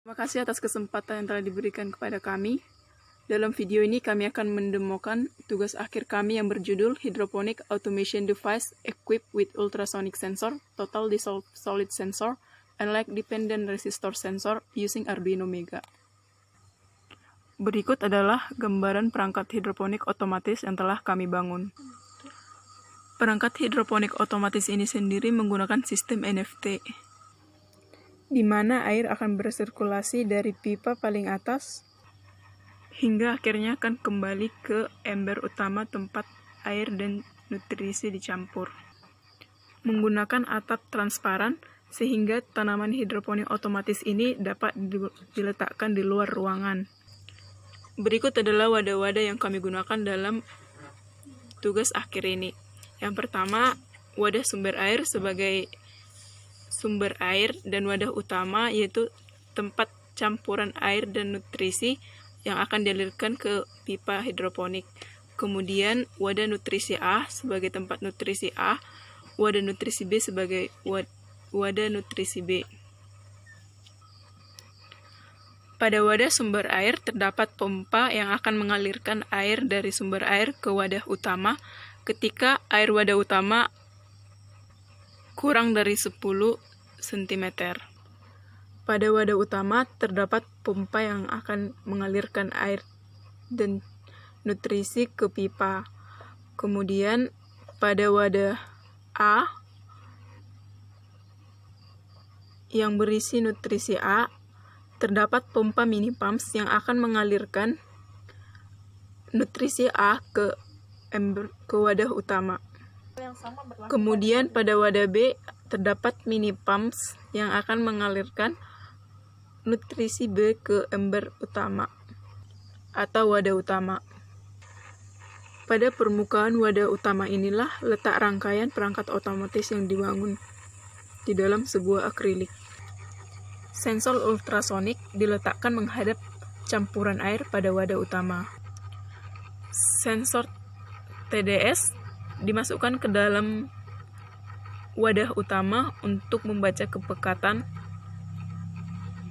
Terima kasih atas kesempatan yang telah diberikan kepada kami. Dalam video ini kami akan mendemokan tugas akhir kami yang berjudul Hydroponic Automation Device Equipped with Ultrasonic Sensor, Total Dissolved Solid Sensor, and Lag Dependent Resistor Sensor using Arduino Mega. Berikut adalah gambaran perangkat hidroponik otomatis yang telah kami bangun. Perangkat hidroponik otomatis ini sendiri menggunakan sistem NFT, di mana air akan bersirkulasi dari pipa paling atas hingga akhirnya akan kembali ke ember utama tempat air dan nutrisi dicampur. Menggunakan atap transparan sehingga tanaman hidroponik otomatis ini dapat diletakkan di luar ruangan. Berikut adalah wadah-wadah yang kami gunakan dalam tugas akhir ini. Yang pertama, wadah sumber air sebagai sumber air dan wadah utama yaitu tempat campuran air dan nutrisi yang akan dialirkan ke pipa hidroponik. Kemudian wadah nutrisi A sebagai tempat nutrisi A, wadah nutrisi B sebagai wadah nutrisi B. Pada wadah sumber air terdapat pompa yang akan mengalirkan air dari sumber air ke wadah utama ketika air wadah utama kurang dari 10 cm. Pada wadah utama terdapat pompa yang akan mengalirkan air dan nutrisi ke pipa. Kemudian pada wadah A yang berisi nutrisi A terdapat pompa mini pumps yang akan mengalirkan nutrisi A ke wadah utama. Kemudian pada wadah B terdapat mini pumps yang akan mengalirkan nutrisi B ke ember utama atau wadah utama. Pada permukaan wadah utama inilah letak rangkaian perangkat otomatis yang dibangun di dalam sebuah akrilik. Sensor ultrasonik diletakkan menghadap campuran air pada wadah utama. Sensor TDS dimasukkan ke dalam wadah utama untuk membaca kepekatan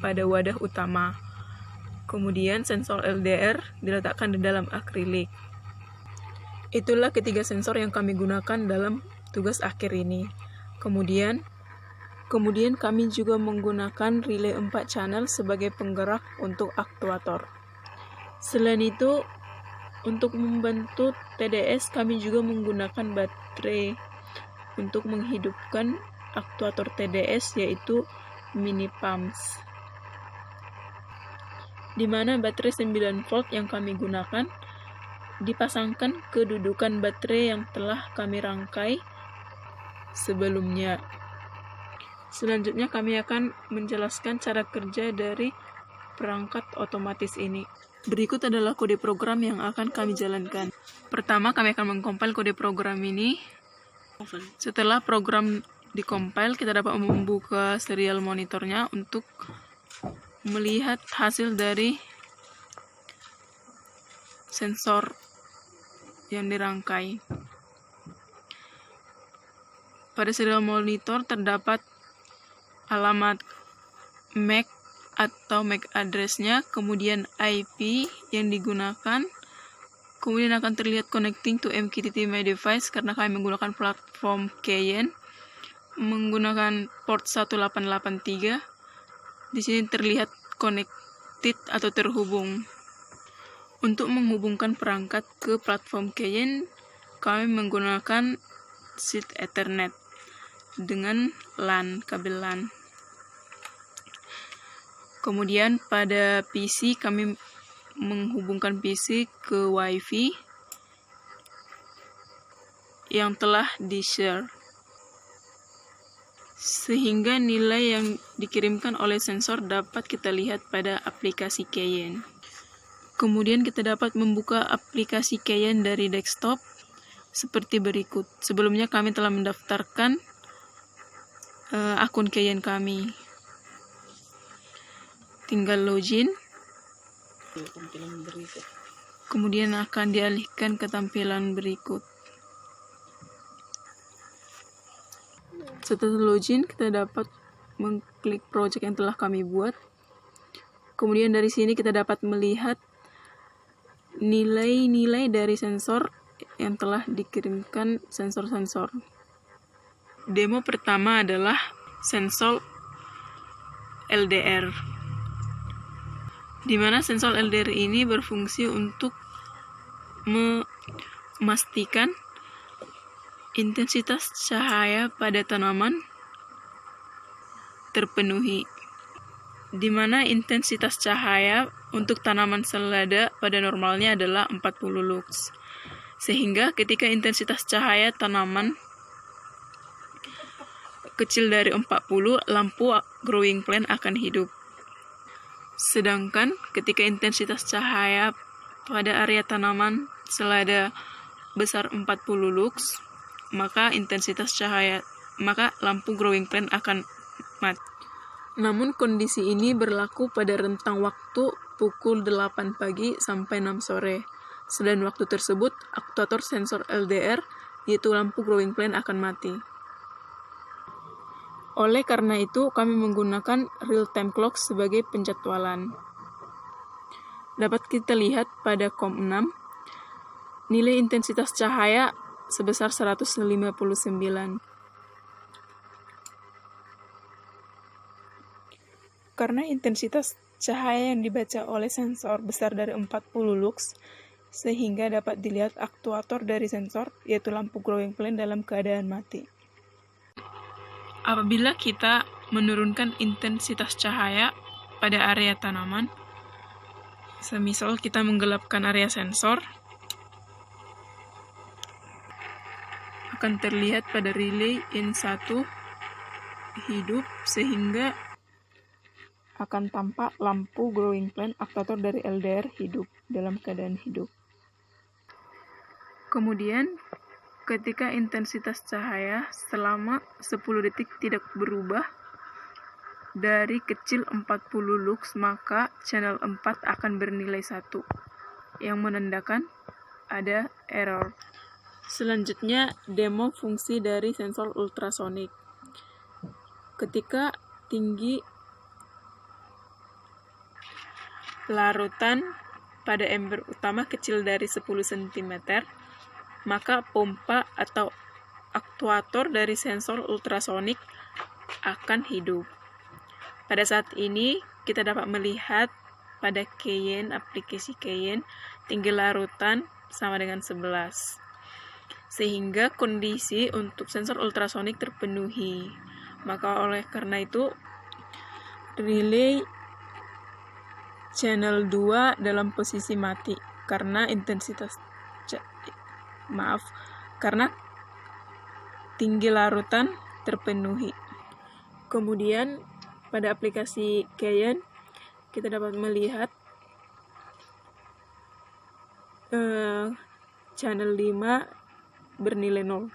pada wadah utama. Kemudian sensor LDR diletakkan di dalam akrilik. Itulah ketiga sensor yang kami gunakan dalam tugas akhir ini. Kemudian kami juga menggunakan relay 4 channel sebagai penggerak untuk aktuator. Selain itu, untuk membantu TDS kami juga menggunakan baterai untuk menghidupkan aktuator TDS yaitu mini pumps, di mana baterai 9 volt yang kami gunakan dipasangkan ke dudukan baterai yang telah kami rangkai sebelumnya. Selanjutnya kami akan menjelaskan cara kerja dari perangkat otomatis ini. Berikut adalah kode program yang akan kami jalankan. Pertama, kami akan mengcompile kode program ini. Setelah program dikompil, kita dapat membuka serial monitornya untuk melihat hasil dari sensor yang dirangkai. Pada serial monitor terdapat alamat MAC atau MAC address-nya, kemudian IP yang digunakan, kemudian akan terlihat connecting to MQTT My Device karena kami menggunakan platform Cayenne menggunakan port 1883. Di sini terlihat connected atau terhubung. Untuk menghubungkan perangkat ke platform Cayenne, kami menggunakan SID Ethernet dengan LAN, kabel LAN. Kemudian pada PC kami menghubungkan PC ke WiFi yang telah di-share, sehingga nilai yang dikirimkan oleh sensor dapat kita lihat pada aplikasi Cayenne. Kemudian kita dapat membuka aplikasi Cayenne dari desktop seperti berikut. Sebelumnya kami telah mendaftarkan akun Cayenne kami. Tinggal login. Kemudian akan dialihkan ke tampilan berikut. Setelah login, kita dapat mengklik project yang telah kami buat. Kemudian dari sini kita dapat melihat nilai-nilai dari sensor yang telah dikirimkan sensor-sensor. Demo pertama adalah sensor LDR, di mana sensor LDR ini berfungsi untuk memastikan intensitas cahaya pada tanaman terpenuhi, di mana intensitas cahaya untuk tanaman selada pada normalnya adalah 40 lux. Sehingga ketika intensitas cahaya tanaman kecil dari 40, lampu growing plant akan hidup. Sedangkan ketika intensitas cahaya pada area tanaman selada besar 40 lux, maka lampu growing plant akan mati. Namun kondisi ini berlaku pada rentang waktu pukul 8 pagi sampai 6 sore. Selain waktu tersebut, aktuator sensor LDR, yaitu lampu growing plant, akan mati. Oleh karena itu, kami menggunakan real-time clock sebagai penjadwalan. Dapat kita lihat pada COM6, nilai intensitas cahaya sebesar 159. Karena intensitas cahaya yang dibaca oleh sensor besar dari 40 lux, sehingga dapat dilihat aktuator dari sensor, yaitu lampu growing plant, dalam keadaan mati. Apabila kita menurunkan intensitas cahaya pada area tanaman, semisal kita menggelapkan area sensor, akan terlihat pada relay N1 hidup, sehingga akan tampak lampu growing plant aktuator dari LDR hidup, dalam keadaan hidup. Kemudian, ketika intensitas cahaya selama 10 detik tidak berubah dari kecil 40 lux, maka channel 4 akan bernilai 1, yang menandakan ada error. Selanjutnya, demo fungsi dari sensor ultrasonik. Ketika tinggi larutan pada ember utama kecil dari 10 cm, maka pompa atau aktuator dari sensor ultrasonik akan hidup. Pada saat ini, kita dapat melihat pada Cayenne, aplikasi Cayenne, tinggi larutan sama dengan 11. Sehingga kondisi untuk sensor ultrasonik terpenuhi. Maka oleh karena itu, relay channel 2 dalam posisi mati karena karena tinggi larutan terpenuhi. Kemudian pada aplikasi Cayenne kita dapat melihat channel 5 bernilai 0.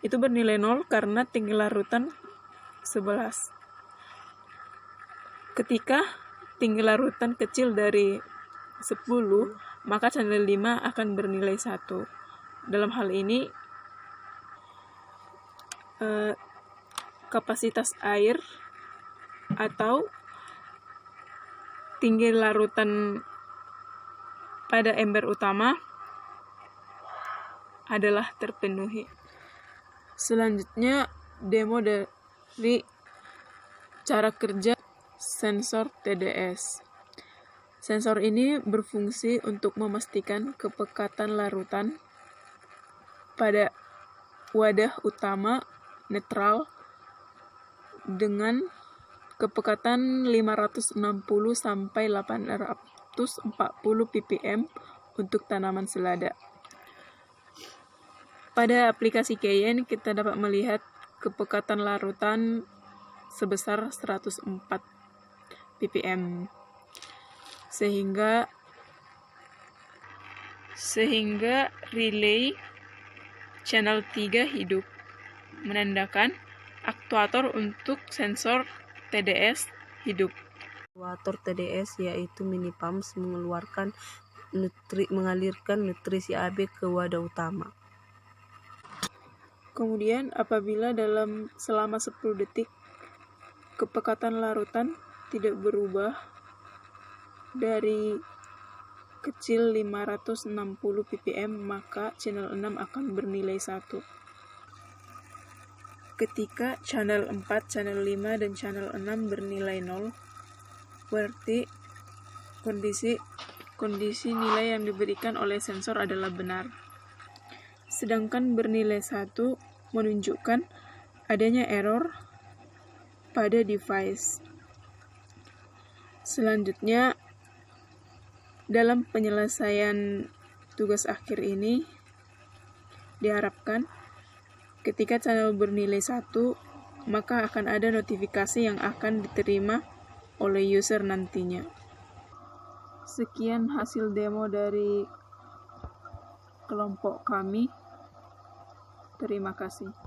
Itu bernilai 0 karena tinggi larutan 11. Ketika tinggi larutan kecil dari 10, maka channel 5 akan bernilai 1. Dalam hal ini, kapasitas air atau tinggi larutan pada ember utama adalah terpenuhi. Selanjutnya, demo dari cara kerja sensor TDS. Sensor ini berfungsi untuk memastikan kepekatan larutan pada wadah utama netral dengan kepekatan 560 sampai 840 ppm untuk tanaman selada. Pada aplikasi Cayenne kita dapat melihat kepekatan larutan sebesar 104 ppm. Sehingga relay channel 3 hidup, menandakan aktuator untuk sensor TDS hidup. Aktuator TDS yaitu mini pumps mengalirkan nutrisi AB ke wadah utama. Kemudian apabila selama 10 detik kepekatan larutan tidak berubah dari kecil 560 ppm, maka channel 6 akan bernilai 1. Ketika channel 4, channel 5, dan channel 6 bernilai 0, berarti kondisi nilai yang diberikan oleh sensor adalah benar. Sedangkan bernilai 1 menunjukkan adanya error pada device. Selanjutnya, dalam penyelesaian tugas akhir ini, diharapkan ketika channel bernilai 1, maka akan ada notifikasi yang akan diterima oleh user nantinya. Sekian hasil demo dari kelompok kami. Terima kasih.